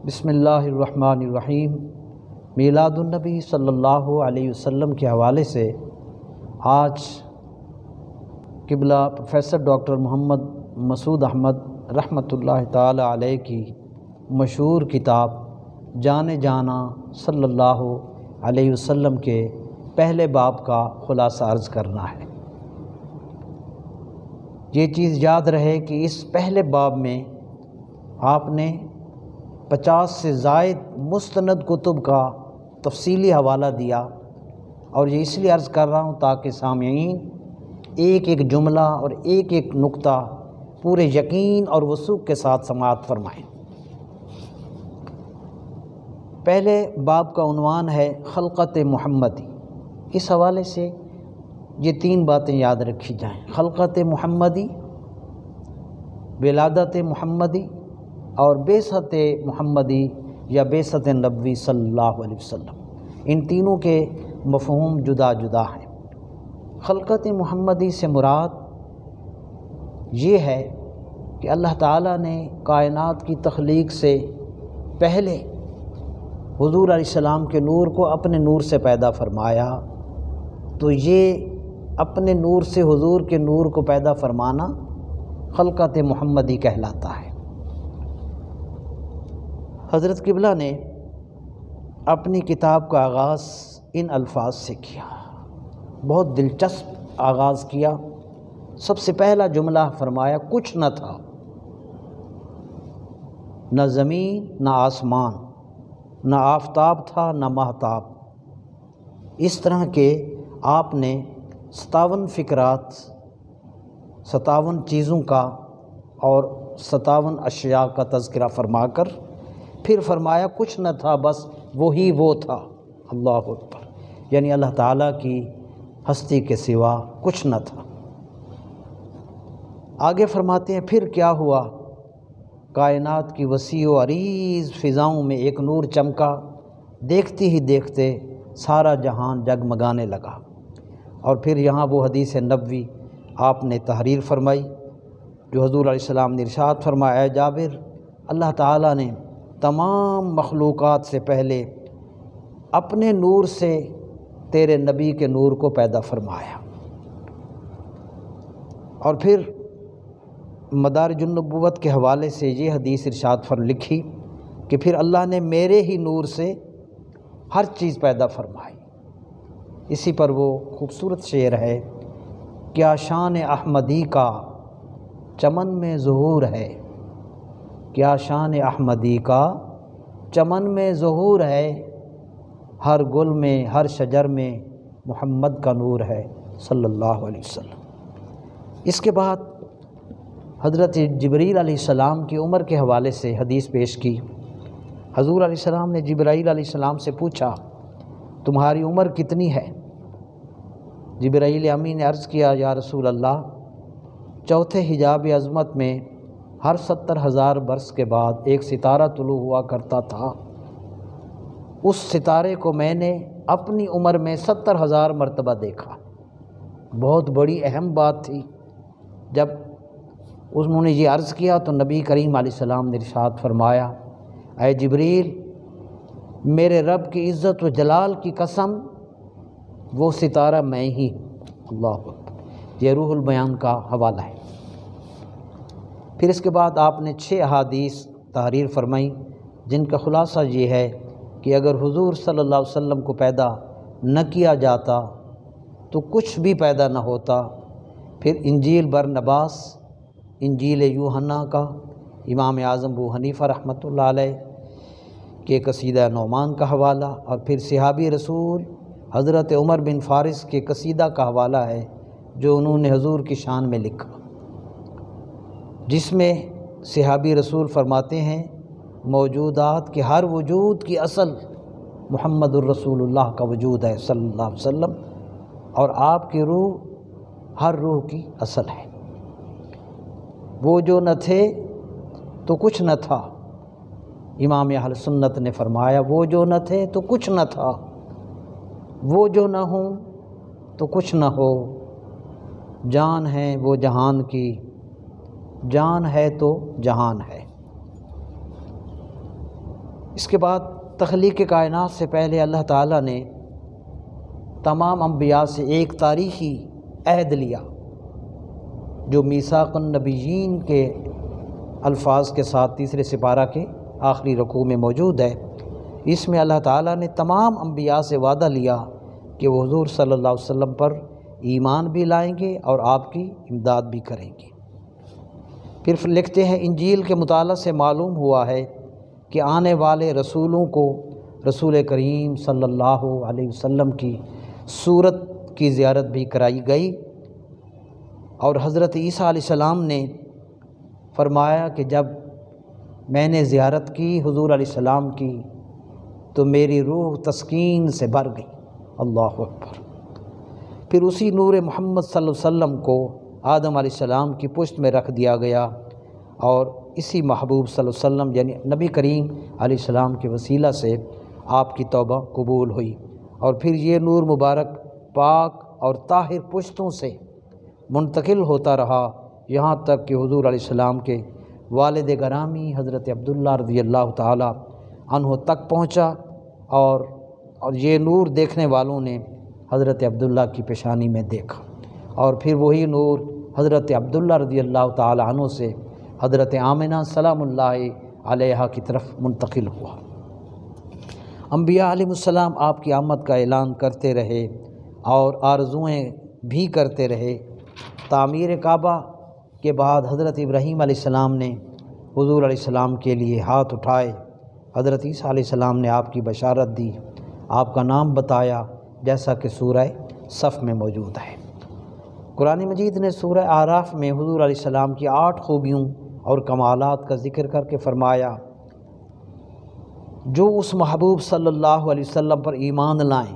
بسم اللہ الرحمن الرحیم۔ میلاد النبی صلی اللہ علیہ وسلم کے حوالے سے آج قبلہ پروفیسر ڈاکٹر محمد مسعود احمد رحمۃ اللہ تعالی علیہ کی مشہور کتاب جان جانا صلی اللہ علیہ وسلم کے پہلے باب کا خلاصہ عرض کرنا ہے۔ یہ چیز یاد رہے کہ اس پہلے باب میں آپ نے 50 سے زائد مستند کتب کا تفصیلی حوالہ دیا، اور یہ اس لیے عرض کر رہا ہوں تاکہ سامعین ایک ایک جملہ اور ایک ایک نقطہ پورے یقین اور وثوق کے ساتھ سماعت فرمائیں۔ پہلے باب کا عنوان ہے خلقت محمدی۔ اس حوالے سے یہ 3 باتیں یاد رکھی جائیں: خلقت محمدی، ولادت محمدی اور بعثت محمدی یا بعثت نبوی صلی اللہ علیہ وسلم۔ ان تینوں کے مفہوم جدا جدا ہیں۔ خلقت محمدی سے مراد یہ ہے کہ اللہ تعالیٰ نے کائنات کی تخلیق سے پہلے حضور علیہ السلام کے نور کو اپنے نور سے پیدا فرمایا، تو یہ اپنے نور سے حضور کے نور کو پیدا فرمانا خلقت محمدی کہلاتا ہے۔ حضرت قبلہ نے اپنی کتاب کا آغاز ان الفاظ سے کیا، بہت دلچسپ آغاز کیا۔ سب سے پہلا جملہ فرمایا کچھ نہ تھا، نہ زمین نہ آسمان، نہ آفتاب تھا نہ ماہتاب۔ اس طرح کے آپ نے 57 فکرات، 57 چیزوں کا اور 57 اشیاء کا تذکرہ فرما کر پھر فرمایا کچھ نہ تھا، بس وہی وہ تھا۔ اللہ اکبر، یعنی اللہ تعالیٰ کی ہستی کے سوا کچھ نہ تھا۔ آگے فرماتے ہیں پھر کیا ہوا؟ کائنات کی وسیع و عریض فضاؤں میں ایک نور چمکا، دیکھتے ہی دیکھتے سارا جہان جگمگانے لگا۔ اور پھر یہاں وہ حدیث نبوی آپ نے تحریر فرمائی جو حضور علیہ السلام نے ارشاد فرمایا: اے جابر، اللہ تعالیٰ نے تمام مخلوقات سے پہلے اپنے نور سے تیرے نبی کے نور کو پیدا فرمایا۔ اور پھر مدارج النبوت کے حوالے سے یہ حدیث ارشاد لکھی کہ پھر اللہ نے میرے ہی نور سے ہر چیز پیدا فرمائی۔ اسی پر وہ خوبصورت شعر ہے: کیا شان احمدی کا چمن میں ظہور ہے، کیا شان احمدی کا چمن میں ظہور ہے، ہر گل میں ہر شجر میں محمد کا نور ہے صلی اللہ علیہ وسلم۔ اس کے بعد حضرت جبریل علیہ السلام کی عمر کے حوالے سے حدیث پیش کی۔ حضور علیہ السلام نے جبرائیل علیہ السلام سے پوچھا تمہاری عمر کتنی ہے؟ جبرائیل امین نے عرض کیا یا رسول اللہ، چوتھے حجاب عظمت میں ہر 70,000 برس کے بعد ایک ستارہ طلوع ہوا کرتا تھا، اس ستارے کو میں نے اپنی عمر میں 70,000 مرتبہ دیکھا۔ بہت بڑی اہم بات تھی۔ جب انہوں نے یہ عرض کیا تو نبی کریم علیہ السلام نے ارشاد فرمایا: اے جبریل، میرے رب کی عزت و جلال کی قسم، وہ ستارہ میں ہی ہوں۔ اللہ اکبر، یہ روح البیان کا حوالہ ہے۔ پھر اس کے بعد آپ نے 6 احادیث تحریر فرمائیں جن کا خلاصہ یہ ہے کہ اگر حضور صلی اللہ علیہ وسلم کو پیدا نہ کیا جاتا تو کچھ بھی پیدا نہ ہوتا۔ پھر انجیل برنباس، انجیل یوحنا کا امام اعظم ابو حنیفہ رحمۃ اللہ علیہ کے قصیدہ نعمان کا حوالہ، اور پھر صحابی رسول حضرت عمر بن فارس کے قصیدہ کا حوالہ ہے جو انہوں نے حضور کی شان میں لکھا، جس میں صحابی رسول فرماتے ہیں موجودات کے ہر وجود کی اصل محمد الرسول اللہ کا وجود ہے صلی اللہ علیہ وسلم، اور آپ کی روح ہر روح کی اصل ہے۔ وہ جو نہ تھے تو کچھ نہ تھا، امام اہل سنت نے فرمایا وہ جو نہ تھے تو کچھ نہ تھا، وہ جو نہ ہوں تو کچھ نہ ہو، جان ہے وہ جہان کی، جان ہے تو جہان ہے۔ اس کے بعد تخلیق کائنات سے پہلے اللہ تعالیٰ نے تمام انبیاء سے ایک تاریخی عہد لیا جو میثاق النبیین کے الفاظ کے ساتھ تیسرے سپارہ کے آخری رکوع میں موجود ہے۔ اس میں اللہ تعالیٰ نے تمام انبیاء سے وعدہ لیا کہ وہ حضور صلی اللہ علیہ وسلم پر ایمان بھی لائیں گے اور آپ کی امداد بھی کریں گے۔ پھر لکھتے ہیں انجیل کے مطالعہ سے معلوم ہوا ہے کہ آنے والے رسولوں کو رسول کریم صلی اللہ علیہ وسلم کی صورت کی زیارت بھی کرائی گئی، اور حضرت عیسیٰ علیہ السلام نے فرمایا کہ جب میں نے زیارت کی حضور علیہ السلام کی تو میری روح تسکین سے بھر گئی۔ اللہ اکبر۔ پھر اسی نور محمد صلی اللہ علیہ وسلم کو آدم علیہ السلام کی پشت میں رکھ دیا گیا، اور اسی محبوب صلی اللہ علیہ وسلم یعنی نبی کریم علیہ السلام کے وسیلہ سے آپ کی توبہ قبول ہوئی، اور پھر یہ نور مبارک پاک اور طاہر پشتوں سے منتقل ہوتا رہا یہاں تک کہ حضور علیہ السلام کے والد گرامی حضرت عبداللہ رضی اللہ تعالی عنہ تک پہنچا، اور یہ نور دیکھنے والوں نے حضرت عبداللہ کی پیشانی میں دیکھا، اور پھر وہی نور حضرت عبداللہ رضی اللہ تعالی عنہ سے حضرت آمنہ سلام اللہ علیہا کی طرف منتقل ہوا۔ انبیاء علیہ السلام آپ کی آمد کا اعلان کرتے رہے اور آرزوئیں بھی کرتے رہے۔ تعمیر کعبہ کے بعد حضرت ابراہیم علیہ السلام نے حضور علیہ السلام کے لیے ہاتھ اٹھائے، حضرت عیسیٰ علیہ السلام نے آپ کی بشارت دی، آپ کا نام بتایا، جیسا کہ سورہ صف میں موجود ہے۔ قرآن مجید نے سورہ اعراف میں حضور علیہ السلام کی 8 خوبیوں اور کمالات کا ذکر کر کے فرمایا، جو اس محبوب صلی اللہ علیہ وسلم پر ایمان لائیں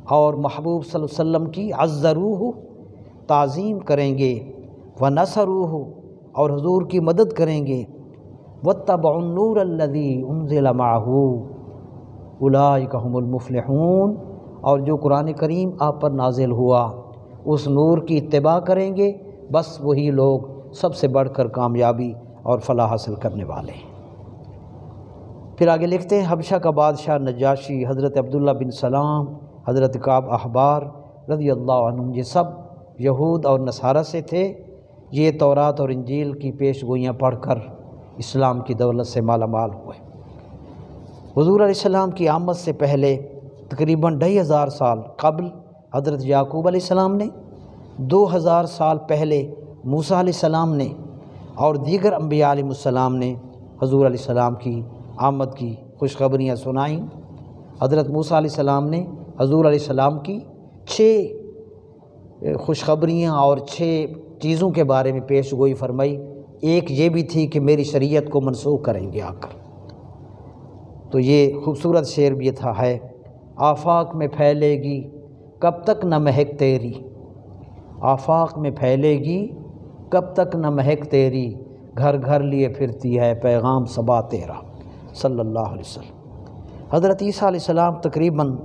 اور محبوب صلی اللہ علیہ وسلم کی عزروہ تعظیم کریں گے، ونصروہ اور حضور کی مدد کریں گے، واتبعوا النور الذی انزل معہ اولئک هم المفلحون، اور جو قرآن کریم آپ پر نازل ہوا اس نور کی اتباع کریں گے، بس وہی لوگ سب سے بڑھ کر کامیابی اور فلاح حاصل کرنے والے ہیں۔ پھر آگے لکھتے ہیں حبشہ کا بادشاہ نجاشی، حضرت عبداللہ بن سلام، حضرت کعب احبار رضی اللہ عنہم، یہ سب یہود اور نصارہ سے تھے۔ یہ تورات اور انجیل کی پیش گوئیاں پڑھ کر اسلام کی دولت سے مالا مال ہوئے۔ حضور علیہ السلام کی آمد سے پہلے تقریباً 2500 سال قبل حضرت یعقوب علیہ السلام نے، 2000 سال پہلے موسیٰ علیہ السلام نے، اور دیگر انبیاء علیہ السلام نے حضور علیہ السلام کی آمد کی خوشخبریاں سنائیں۔ حضرت موسیٰ علیہ السلام نے حضور علیہ السلام کی 6 خوشخبریاں اور 6 چیزوں کے بارے میں پیش گوئی فرمائی۔ ایک یہ بھی تھی کہ میری شریعت کو منسوخ کریں گے آ کر۔ تو یہ خوبصورت شعر بھی تھا ہے، آفاق میں پھیلے گی کب تک نہ مہک تیری، آفاق میں پھیلے گی کب تک نہ مہک تیری، گھر گھر لیے پھرتی ہے پیغام صبا تیرا، صلی اللہ علیہ وسلم۔ حضرت عیسیٰ علیہ السلام تقریباً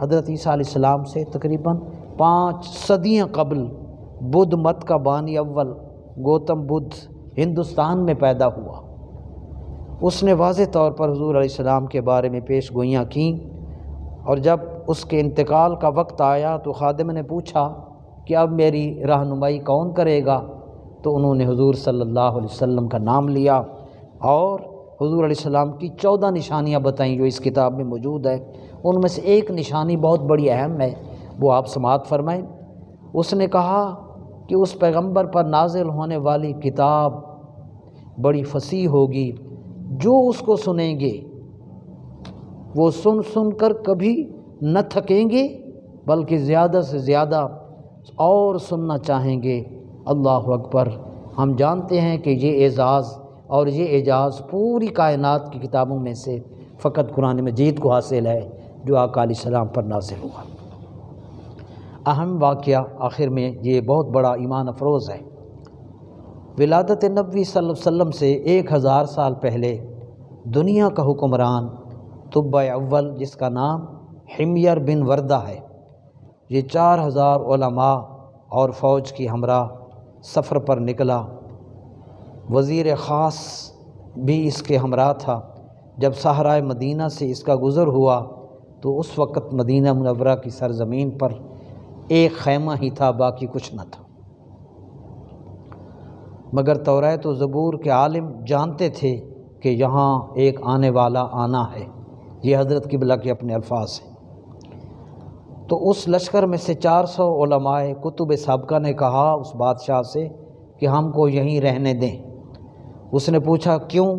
حضرت عیسیٰ علیہ السلام سے تقریباً 5 صدیاں قبل بدھ مت کا بانی اول گوتم بدھ ہندوستان میں پیدا ہوا۔ اس نے واضح طور پر حضور علیہ السلام کے بارے میں پیش گوئیاں کیں، اور جب اس کے انتقال کا وقت آیا تو خادم نے پوچھا کہ اب میری رہنمائی کون کرے گا، تو انہوں نے حضور صلی اللہ علیہ وسلم کا نام لیا اور حضور علیہ السلام کی 14 نشانیاں بتائیں جو اس کتاب میں موجود ہے۔ ان میں سے ایک نشانی بہت بڑی اہم ہے، وہ آپ سماعت فرمائیں۔ اس نے کہا کہ اس پیغمبر پر نازل ہونے والی کتاب بڑی فصیح ہوگی، جو اس کو سنیں گے وہ سن سن کر کبھی نہ تھکیں گے، بلکہ زیادہ سے زیادہ اور سننا چاہیں گے۔ اللہ اکبر۔ ہم جانتے ہیں کہ یہ اعزاز اور یہ اعجاز پوری کائنات کی کتابوں میں سے فقط قرآن مجید کو حاصل ہے جو آقا علیہ السلام پر نازل ہوا۔ اہم واقعہ آخر میں یہ بہت بڑا ایمان افروز ہے۔ ولادت نبوی صلی اللہ علیہ وسلم سے 1000 سال پہلے دنیا کا حکمران طب اول، جس کا نام حمیر بن وردہ ہے، یہ 4000 علماء اور فوج کی ہمراہ سفر پر نکلا۔ وزیر خاص بھی اس کے ہمراہ تھا۔ جب صحرائے مدینہ سے اس کا گزر ہوا تو اس وقت مدینہ منورہ کی سرزمین پر ایک خیمہ ہی تھا، باقی کچھ نہ تھا، مگر تورات و زبور کے عالم جانتے تھے کہ یہاں ایک آنے والا آنا ہے۔ یہ حضرت قبلہ کے اپنے الفاظ ہیں۔ تو اس لشکر میں سے 400 علماء کتب سابقہ نے کہا اس بادشاہ سے کہ ہم کو یہیں رہنے دیں۔ اس نے پوچھا کیوں؟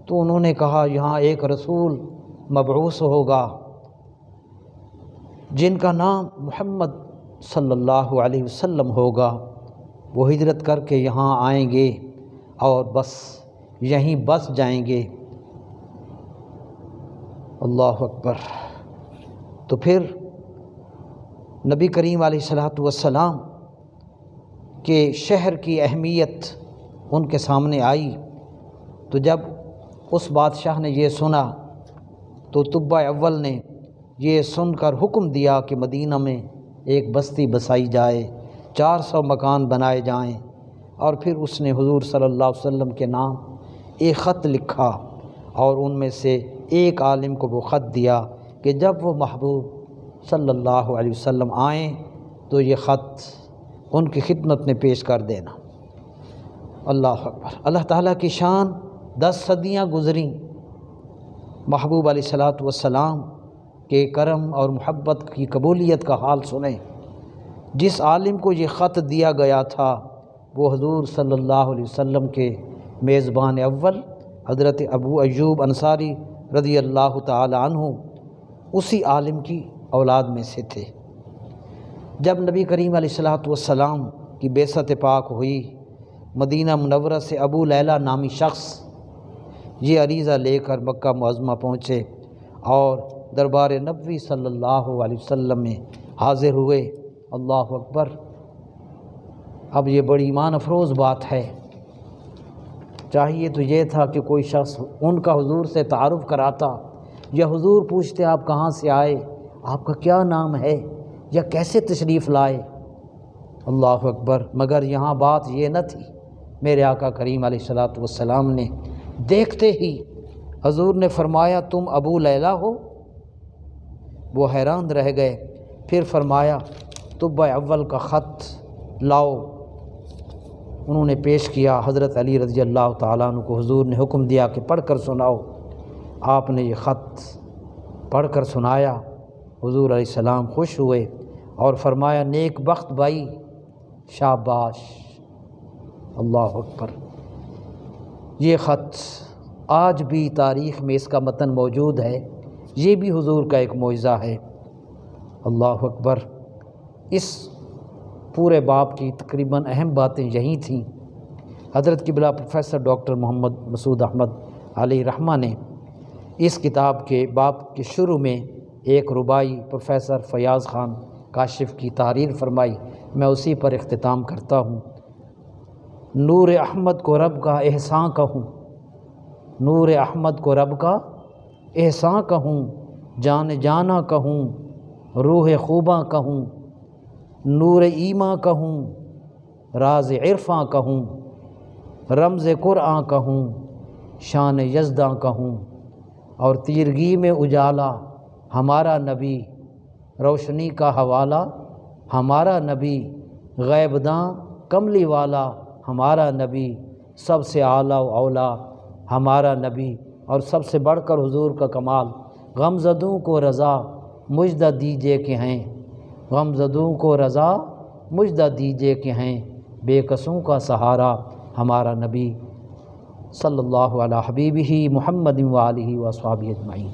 تو انہوں نے کہا یہاں ایک رسول مبعوث ہوگا جن کا نام محمد صلی اللہ علیہ وسلم ہوگا، وہ ہجرت کر کے یہاں آئیں گے اور بس یہیں بس جائیں گے۔ اللہ اکبر۔ تو پھر نبی کریم علیہ الصلوۃ والسلام کے شہر کی اہمیت ان کے سامنے آئی، تو جب اس بادشاہ نے یہ سنا تو تبع اول نے یہ سن کر حکم دیا کہ مدینہ میں ایک بستی بسائی جائے، 400 مکان بنائے جائیں، اور پھر اس نے حضور صلی اللہ علیہ وسلم کے نام ایک خط لکھا اور ان میں سے ایک عالم کو وہ خط دیا کہ جب وہ محبوب صلی اللہ علیہ وسلم آئیں تو یہ خط ان کی خدمت میں پیش کر دینا۔ اللہ اکبر۔ اللہ تعالیٰ کی شان، 10 صدیاں گزریں، محبوب علیہ الصلوۃ والسلام کے کرم اور محبت کی قبولیت کا حال سنیں۔ جس عالم کو یہ خط دیا گیا تھا وہ حضور صلی اللہ علیہ وسلم کے میزبان اول حضرت ابو ایوب انصاری رضی اللہ تعالی عنہ اسی عالم کی اولاد میں سے تھے۔ جب نبی کریم علیہ الصلوۃ والسلام کی بعثت پاک ہوئی، مدینہ منورہ سے ابو لیلہ نامی شخص یہ عریضہ لے کر مکہ معظمہ پہنچے اور دربار نبوی صلی اللہ علیہ وسلم میں حاضر ہوئے۔ اللہ اکبر۔ اب یہ بڑی ایمان افروز بات ہے، چاہیے تو یہ تھا کہ کوئی شخص ان کا حضور سے تعارف کراتا، یا حضور پوچھتے آپ کہاں سے آئے، آپ کا کیا نام ہے، یا کیسے تشریف لائے۔ اللہ اکبر۔ مگر یہاں بات یہ نہ تھی۔ میرے آقا کریم علیہ الصلوۃ والسلام نے دیکھتے ہی حضور نے فرمایا تم ابو لیلہ ہو؟ وہ حیران رہ گئے۔ پھر فرمایا تبع اول کا خط لاؤ۔ انہوں نے پیش کیا۔ حضرت علی رضی اللہ تعالیٰ عنہ کو حضور نے حکم دیا کہ پڑھ کر سناؤ۔ آپ نے یہ خط پڑھ کر سنایا۔ حضور علیہ السلام خوش ہوئے اور فرمایا نیک بخت بھائی، شاباش۔ اللہ اکبر۔ یہ خط آج بھی تاریخ میں اس کا متن موجود ہے، یہ بھی حضور کا ایک معجزہ ہے۔ اللہ اکبر۔ اس پورے باب کی تقریباً اہم باتیں یہی تھیں۔ حضرت قبلہ پروفیسر ڈاکٹر محمد مسعود احمد علیہ رحمہ نے اس کتاب کے باب کے شروع میں ایک ربائی پروفیسر فیاض خان کاشف کی تحریر فرمائی، میں اسی پر اختتام کرتا ہوں۔ نور احمد کو رب کا احسان کہوں، نور احمد کو رب کا احسان کہوں، جان جانا کہوں، روح خوباں کہوں، نور ایمان کہوں، راز عرفاں کہوں، رمز قرآن کہوں، شان یزداں کہوں، اور تیرگی میں اجالا ہمارا نبی، روشنی کا حوالہ ہمارا نبی، غیب داں کملی والا ہمارا نبی، سب سے اعلیٰ و اولا ہمارا نبی، اور سب سے بڑھ کر حضور کا کمال، غمزدوں کو رضا مجدہ دیجیے کہ ہیں، غمزدوں کو رضا مجدہ دیجیے کہ ہیں، بے کسوں کا سہارا ہمارا نبی، صلی اللہ علیہ حبیبہ محمد و آلہ و اصحابہ اجمعین۔